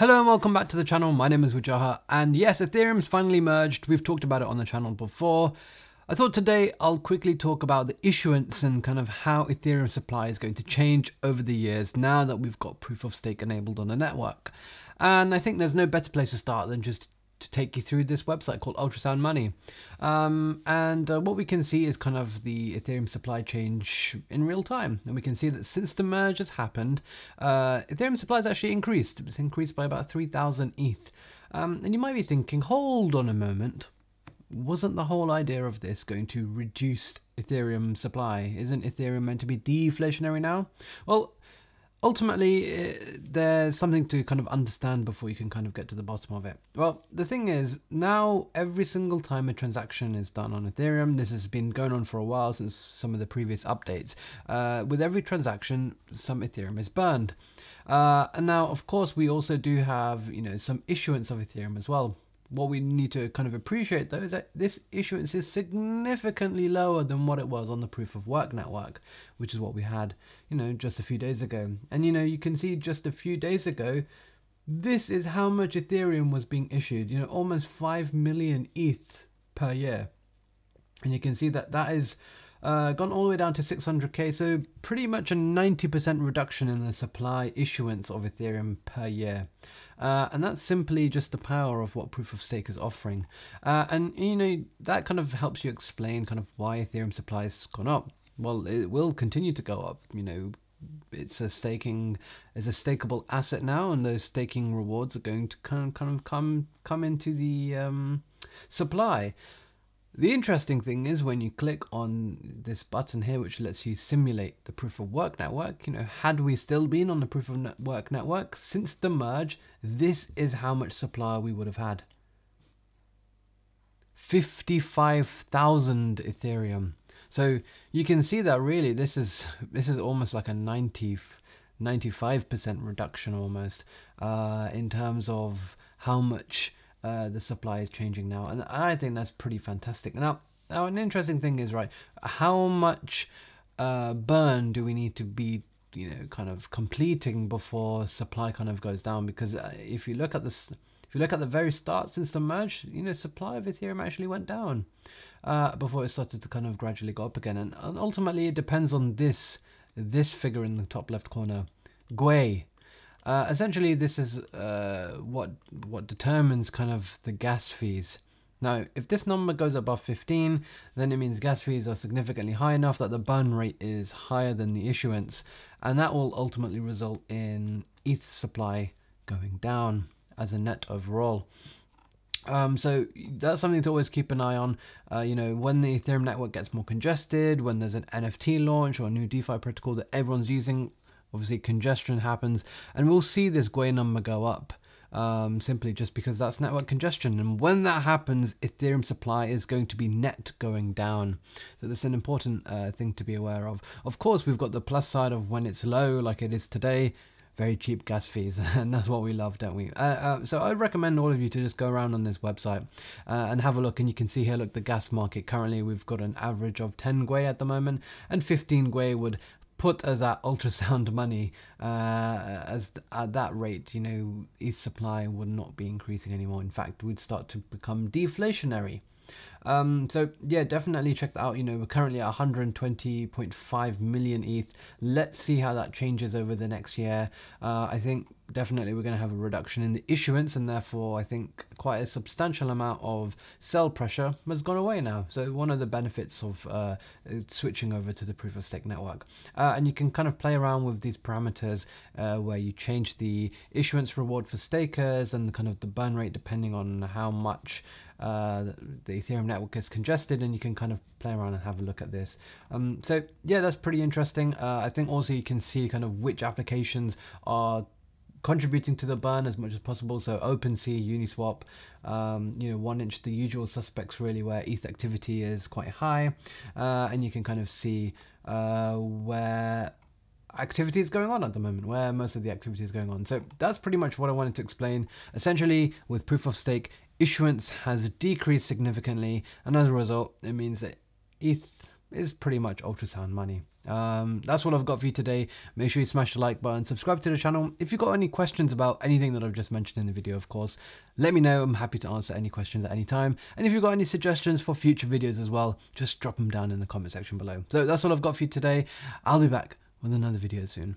Hello and welcome back to the channel. My name is Wajaha, and yes, Ethereum's finally merged. We've talked about it on the channel before. I thought today I'll quickly talk about the issuance and kind of how Ethereum supply is going to change over the years now that we've got proof of stake enabled on the network. And I think there's no better place to start than just to take you through this website called Ultrasound Money. What we can see is kind of the Ethereum supply change in real time. And we can see that since the merge has happened, Ethereum supply has actually increased. It's increased by about 3,000 ETH. And you might be thinking, hold on a moment. Wasn't the whole idea of this going to reduce Ethereum supply? Isn't Ethereum meant to be deflationary now? Well, ultimately, there's something to kind of understand before you can kind of get to the bottom of it. Well, the thing is, now every single time a transaction is done on Ethereum, this has been going on for a while since some of the previous updates, with every transaction, some Ethereum is burned. And now, of course, we also do have, some issuance of Ethereum as well. What we need to kind of appreciate, though, is that this issuance is significantly lower than what it was on the proof of work network, which is what we had, just a few days ago. And, you can see just a few days ago, this is how much Ethereum was being issued, almost 5 million ETH per year. And you can see that that is gone all the way down to 600k, so pretty much a 90% reduction in the supply issuance of Ethereum per year. And that's simply just the power of what proof of stake is offering. And that kind of helps you explain kind of why Ethereum supply has gone up. Well, it will continue to go up. It's a stakeable asset now, and those staking rewards are going to kind of come into the supply. The interesting thing is when you click on this button here, which lets you simulate the proof of work network, had we still been on the proof of work network since the merge, this is how much supply we would have had. 55,000 Ethereum. So you can see that really this is almost like a 95% reduction almost in terms of how much the supply is changing now, and I think that's pretty fantastic. Now an interesting thing is, right, how much burn do we need to be kind of completing before supply kind of goes down? Because if you look at this, if you look at the very start since the merge, supply of Ethereum actually went down before it started to kind of gradually go up again, and ultimately it depends on this figure in the top left corner, GUI. Essentially, this is what determines kind of the gas fees. Now, if this number goes above 15, then it means gas fees are significantly high enough that the burn rate is higher than the issuance, and that will ultimately result in ETH supply going down as a net overall. So that's something to always keep an eye on. When the Ethereum network gets more congested, when there's an NFT launch or a new DeFi protocol that everyone's using, obviously congestion happens, and we'll see this GUI number go up simply just because that's network congestion. And when that happens, Ethereum supply is going to be net going down. So that's an important thing to be aware of. Of course, we've got the plus side of when it's low, like it is today, very cheap gas fees, and that's what we love, don't we? So I recommend all of you to just go around on this website and have a look, and you can see here, look, the gas market. Currently, we've got an average of 10 GUI at the moment, and 15 GUI would put us at Ultrasound Money. As at that rate, ETH supply would not be increasing anymore. In fact, we'd start to become deflationary. So yeah, definitely check that out. We're currently at 120.5 million ETH. Let's see how that changes over the next year. I think definitely we're going to have a reduction in the issuance, and therefore I think quite a substantial amount of sell pressure has gone away now. So one of the benefits of switching over to the proof of stake network, and you can kind of play around with these parameters where you change the issuance reward for stakers and kind of the burn rate depending on how much the Ethereum network is congested, and you can kind of play around and have a look at this. So yeah, that's pretty interesting. I think also you can see kind of which applications are contributing to the burn as much as possible. So OpenSea, Uniswap, 1inch, the usual suspects really, where ETH activity is quite high, and you can kind of see where activity is going on at the moment, where most of the activity is going on. So that's pretty much what I wanted to explain. Essentially, with proof of stake, issuance has decreased significantly, and as a result, it means that ETH is pretty much ultrasound money. That's what I've got for you today. Make sure you smash the like button, subscribe to the channel. If you've got any questions about anything that I've just mentioned in the video, of course, let me know. I'm happy to answer any questions at any time. And if you've got any suggestions for future videos as well, just drop them down in the comment section below. So that's all I've got for you today. I'll be back with another video soon.